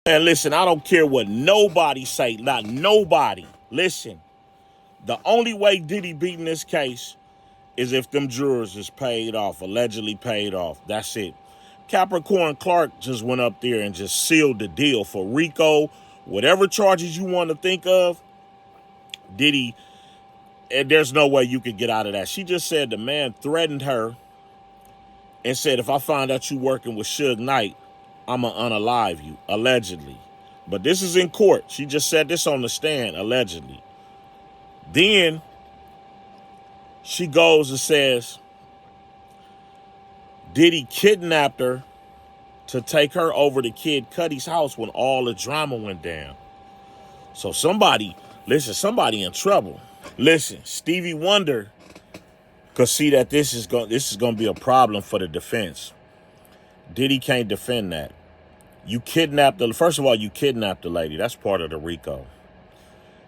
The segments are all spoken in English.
And listen, I don't care what nobody say, not nobody. Listen, the only way Diddy beating this case is if them jurors is paid off, allegedly paid off. That's it. Capricorn Clark just went up there and just sealed the deal for RICO. Whatever charges you want to think of, Diddy, and there's no way you could get out of that. She just said the man threatened her and said, if I find out you working with Suge Knight, I'm going to unalive you, allegedly. But this is in court. She just said this on the stand, allegedly. Then she goes and says Diddy kidnapped her to take her over to Kid Cudi's house when all the drama went down. So somebody in trouble. Listen, Stevie Wonder could see that this is going to be a problem for the defense. Diddy can't defend that. First of all, you kidnapped the lady. That's part of the RICO.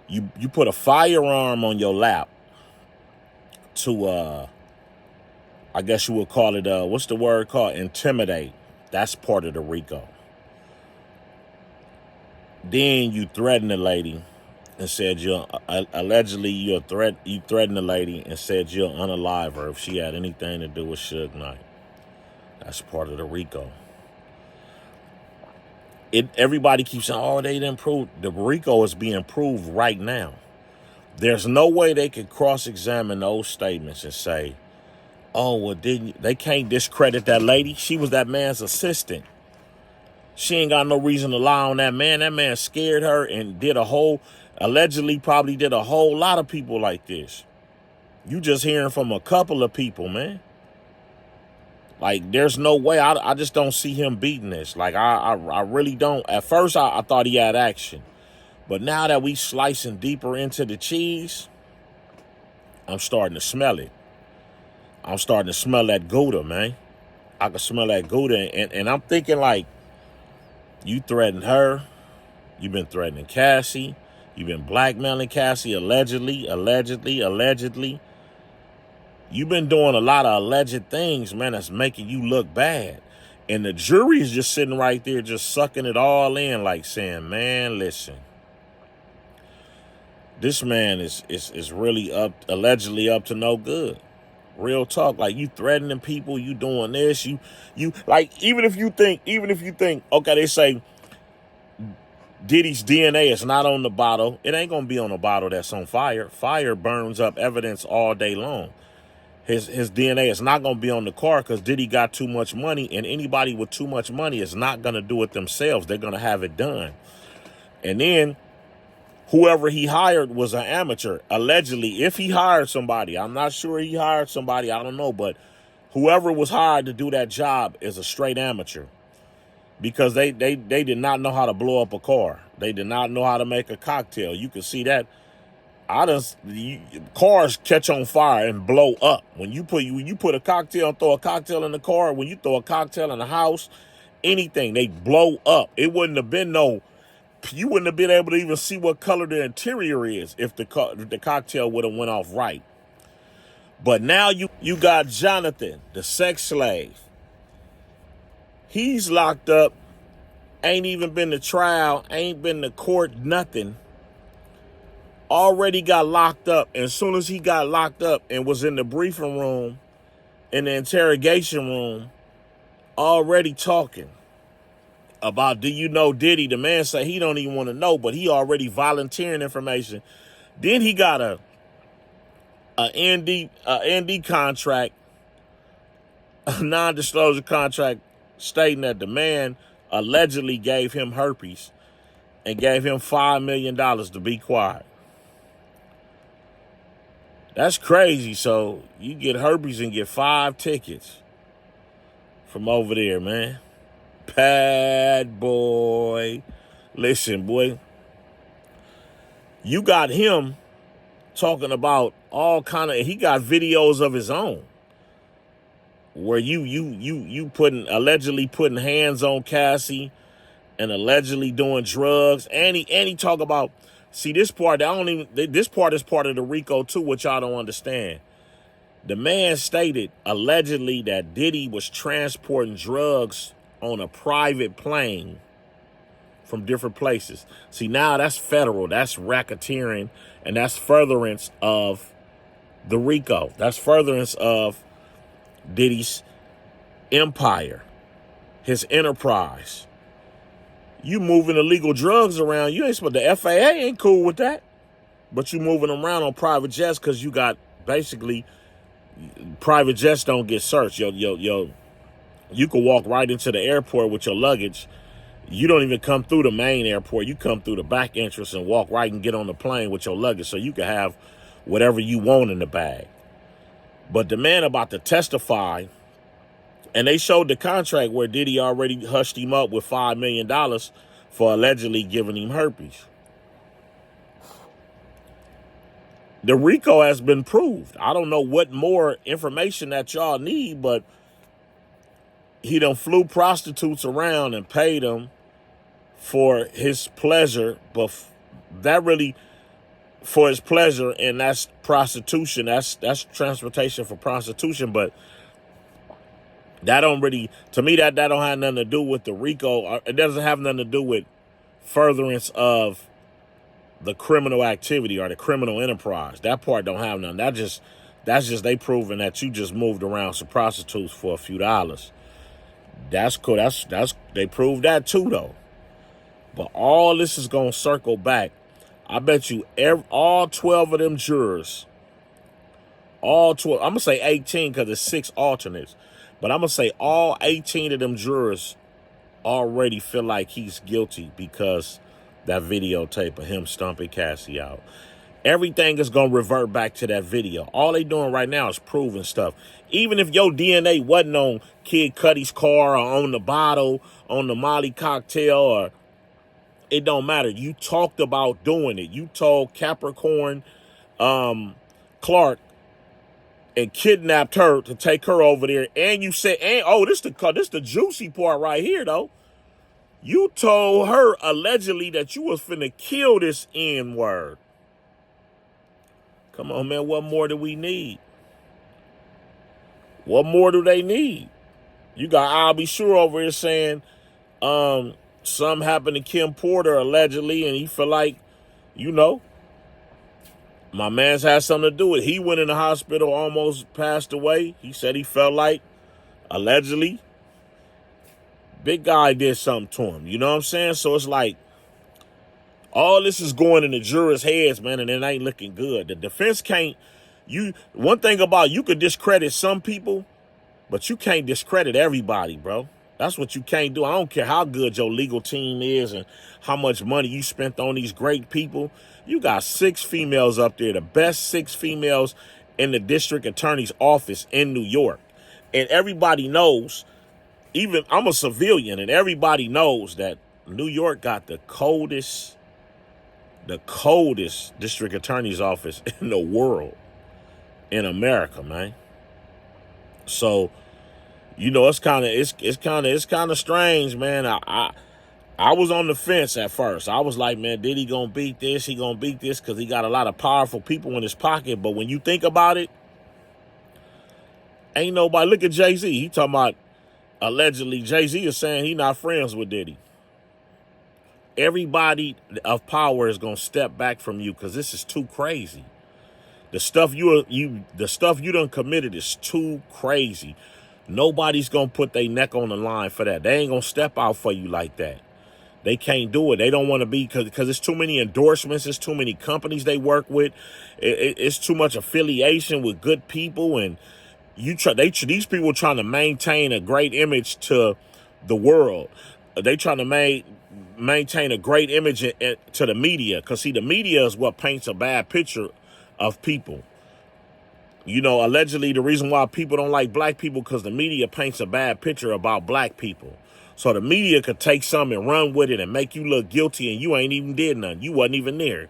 You put a firearm on your lap to, I guess you would call it, what's the word called? Intimidate. That's part of the RICO. Then you threatened the lady and said you threatened the lady and said you'll unalive her if she had anything to do with Suge Knight. That's part of the RICO. Everybody keeps saying, oh, they didn't prove. The RICO is being proved right now. There's no way they could cross-examine those statements and say, oh, well, they can't discredit that lady. She was that man's assistant. She ain't got no reason to lie on that man. That man scared her and allegedly probably did a whole lot of people like this. You just hearing from a couple of people, man. Like, there's no way. I just don't see him beating this. Like, I really don't. At first, I thought he had action. But now that we slicing deeper into the cheese, I'm starting to smell it. I'm starting to smell that Gouda, man. I can smell that Gouda. And I'm thinking, like, you threatened her. You've been threatening Cassie. You've been blackmailing Cassie, allegedly. You've been doing a lot of alleged things, man, that's making you look bad. And the jury is just sitting right there just sucking it all in, like saying, man, listen. This man is really allegedly up to no good. Real talk. Like, you threatening people, you doing this, you like, even if you think, okay, they say Diddy's DNA is not on the bottle. It ain't gonna be on a bottle that's on fire. Fire burns up evidence all day long. His DNA is not going to be on the car because Diddy got too much money, and anybody with too much money is not going to do it themselves. They're going to have it done. And then whoever he hired was an amateur. Allegedly, if he hired somebody, I'm not sure he hired somebody, I don't know, but whoever was hired to do that job is a straight amateur because they did not know how to blow up a car. They did not know how to make a cocktail. You can see that. Cars catch on fire and blow up. When you put a cocktail and throw a cocktail in the car, when you throw a cocktail in the house, anything, they blow up. You wouldn't have been able to even see what color the interior is if the cocktail would have went off right. But now you got Jonathan, the sex slave. He's locked up, ain't even been to trial, ain't been to court, nothing. Already got locked up. And as soon as he got locked up and was in the briefing room, in the interrogation room, already talking about, do you know Diddy? The man said he don't even want to know, but he already volunteering information. Then he got a ND contract, a non-disclosure contract stating that the man allegedly gave him herpes and gave him $5 million to be quiet. That's crazy. So you get herpes and get 5 tickets from over there, man. Bad boy. Listen, boy. You got him talking about all kind of, he got videos of his own where you allegedly putting hands on Cassie and allegedly doing drugs. And he talk about, see, this part is part of the RICO too, which y'all don't understand. The man stated allegedly that Diddy was transporting drugs on a private plane from different places. See, now that's federal. That's racketeering, and that's furtherance of the RICO. That's furtherance of Diddy's empire, his enterprise. You moving illegal drugs around, you ain't supposed, the FAA ain't cool with that. But you moving around on private jets because you got, basically, private jets don't get searched. You can walk right into the airport with your luggage. You don't even come through the main airport. You come through the back entrance and walk right and get on the plane with your luggage so you can have whatever you want in the bag. But the man about to testify, and they showed the contract where Diddy already hushed him up with $5 million for allegedly giving him herpes. The RICO has been proved. I don't know what more information that y'all need, but he done flew prostitutes around and paid them for his pleasure, but that really for his pleasure, and that's prostitution. That's transportation for prostitution, but that don't really, to me, that don't have nothing to do with the RICO. It doesn't have nothing to do with furtherance of the criminal activity or the criminal enterprise. That part don't have nothing. That's just they proving that you just moved around some prostitutes for a few dollars. That's cool. That's they proved that too though. But all this is gonna circle back. I bet you all 12 of them jurors, all 12, I'm gonna say 18 because there's 6 alternates, but I'm gonna say all 18 of them jurors already feel like he's guilty because that videotape of him stomping Cassie out. Everything is going to revert back to that video. All they doing right now is proving stuff. Even if your DNA wasn't on Kid Cudi's car or on the bottle, on the Molly cocktail, or it don't matter. You talked about doing it. You told Capricorn Clark and kidnapped her to take her over there. And you said, and oh, this the juicy part right here, though. You told her allegedly that you was finna kill this N-word. Come on, man. What more do we need? What more do they need? You got I'll Be Sure over here saying something happened to Kim Porter allegedly, and he feel like, you know, my man's had something to do with it. He went in the hospital, almost passed away. He said he felt like, allegedly, big guy did something to him. You know what I'm saying? So it's like, all this is going in the jurors' heads, man, and it ain't looking good. The defense can't, one thing about, you could discredit some people, but you can't discredit everybody, bro. That's what you can't do. I don't care how good your legal team is and how much money you spent on these great people. You got 6 females up there, the best 6 females in the district attorney's office in New York. And everybody knows, even I'm a civilian, and everybody knows that New York got the coldest district attorney's office in the world, in America, man. So, you know, it's kind of strange, man. I was on the fence at first. I was like, man, Diddy gonna beat this? He gonna beat this because he got a lot of powerful people in his pocket. But when you think about it, ain't nobody. Look at Jay-Z. He talking about allegedly. Jay-Z is saying he not friends with Diddy. Everybody of power is gonna step back from you because this is too crazy. The stuff you done committed is too crazy. Nobody's gonna put their neck on the line for that. They ain't gonna step out for you like that. They can't do it. They don't want to be, because it's too many endorsements. It's too many companies they work with. It's too much affiliation with good people, and these people trying to maintain a great image to the world. They trying to maintain a great image to the media, because see, the media is what paints a bad picture of people. You know, allegedly the reason why people don't like black people because the media paints a bad picture about black people. So the media could take something and run with it and make you look guilty, and you ain't even did nothing. You wasn't even there.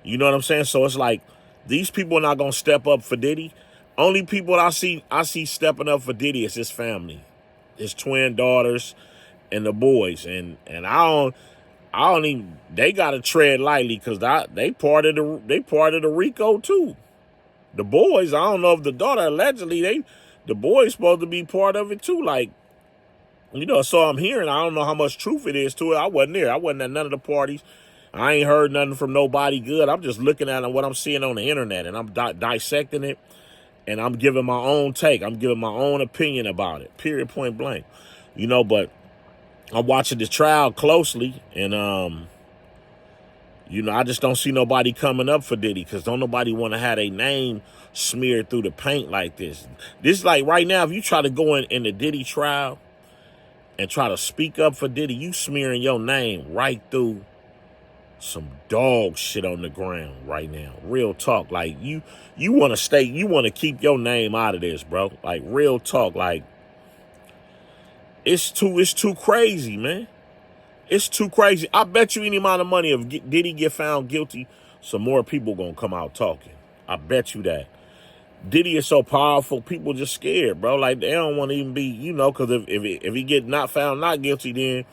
You know what I'm saying? So it's like, these people are not gonna step up for Diddy. Only people I see stepping up for Diddy is his family, his twin daughters, and the boys. And I don't even. They gotta tread lightly because they part of the RICO too. The boys, I don't know if the daughter allegedly the boys supposed to be part of it too. Like, You know, so I'm hearing, I don't know how much truth it is to it. I wasn't there. I wasn't at none of the parties. I ain't heard nothing from nobody good. I'm just looking at what I'm seeing on the internet, and I'm dissecting it, and I'm giving my own take. I'm giving my own opinion about it, period, point blank. You know, but I'm watching the trial closely, and, you know, I just don't see nobody coming up for Diddy because don't nobody want to have their name smeared through the paint like this. This, like, right now, if you try to go in the Diddy trial and try to speak up for Diddy, you smearing your name right through some dog shit on the ground right now. Real talk. Like, you want to keep your name out of this, bro. Like, real talk. Like, it's too crazy, man. It's too crazy. I bet you any amount of money if Diddy get found guilty, some more people gonna come out talking. I bet you that. Diddy is so powerful, people just scared, bro. Like, they don't want to even be, you know, because if he get not found not guilty, then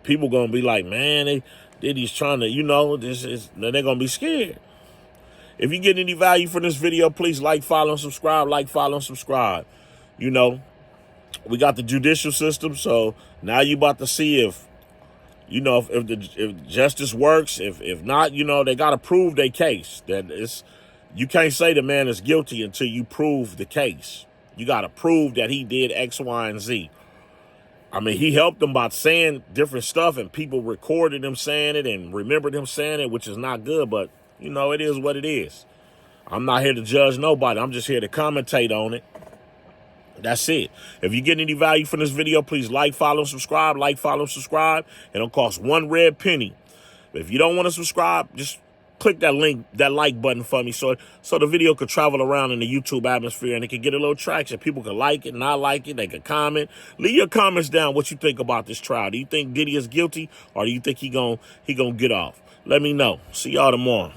people gonna be like, man, Diddy's trying to, you know, they're gonna be scared. If you get any value from this video, please like, follow, and subscribe. Like, follow, and subscribe. You know, we got the judicial system, so now you about to see if, you know, if justice works. If not, you know, they got to prove their case. You can't say the man is guilty until you prove the case. You got to prove that he did X, Y, and Z. I mean, he helped them by saying different stuff, and people recorded him saying it and remembered him saying it, which is not good, but, you know, it is what it is. I'm not here to judge nobody. I'm just here to commentate on it. That's it. If you get any value from this video, please like, follow, subscribe. Like, follow, subscribe. It don't cost one red penny. If you don't want to subscribe, just click that link, that like button for me so the video could travel around in the YouTube atmosphere and it could get a little traction. People could like it, not like it. They could comment. Leave your comments down what you think about this trial. Do you think Diddy is guilty or do you think he gonna get off? Let me know. See y'all tomorrow.